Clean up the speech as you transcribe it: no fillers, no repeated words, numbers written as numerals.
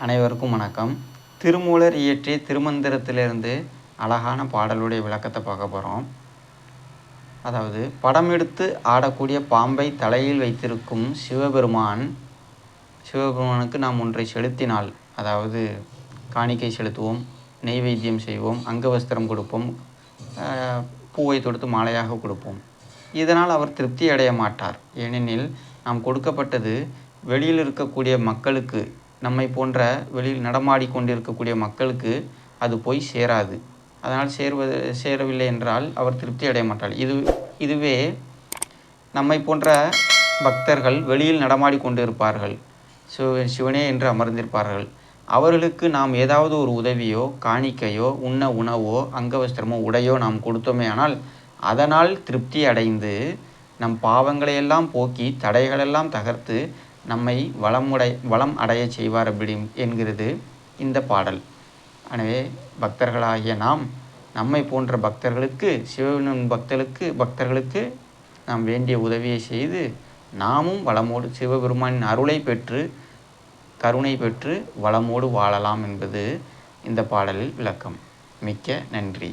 அனைவருக்கும் வணக்கம். திருமூலர் இயற்றிய திருமந்திரத்திலிருந்து அழகான பாடலுடைய விளக்கத்தை பார்க்க போகிறோம். அதாவது, படம் எடுத்து ஆடக்கூடிய பாம்பை தலையில் வைத்திருக்கும் சிவபெருமானுக்கு நாம் ஒன்றை செலுத்தினால், அதாவது காணிக்கை செலுத்துவோம், நெய்வேத்தியம் செய்வோம், அங்கவஸ்திரம் கொடுப்போம், பூவை தொடுத்து மாலையாக கொடுப்போம். இதனால் அவர் திருப்தி அடைய மாட்டார். ஏனெனில் நாம் கொடுக்கப்பட்டது வெளியில் இருக்கக்கூடிய மக்களுக்கு, நம்மை போன்ற வெளியில் நடமாடி கொண்டிருக்கக்கூடிய மக்களுக்கு அது போய் சேராது. அதனால் சேரவில்லை என்றால் அவர் திருப்தி அடைய மாட்டார். இதுவே நம்மை போன்ற பக்தர்கள் வெளியில் நடமாடி கொண்டு இருப்பார்கள், சிவனே என்று அமர்ந்திருப்பார்கள். அவர்களுக்கு நாம் ஏதாவது ஒரு உதவியோ, காணிக்கையோ, உண்ண உணவோ, அங்கவஸ்திரமோ, உடையோ நாம் கொடுத்தோமே ஆனால் அதனால் திருப்தி அடைந்து நம் பாவங்களையெல்லாம் போக்கி தடைகளெல்லாம் தகர்த்து நம்மை வளம் அடைய செய்வார் அப்படி என்கிறது இந்த பாடல். எனவே பக்தர்களாகிய நாம் நம்மை போன்ற பக்தர்களுக்கு, சிவனின் பக்தர்களுக்கு நாம் வேண்டிய உதவியை செய்து நாமும் வளமோடு சிவபெருமானின் அருளை பெற்று, கருணை பெற்று வளமோடு வாழலாம் என்பது இந்த பாடலில் விளக்கம். மிக்க நன்றி.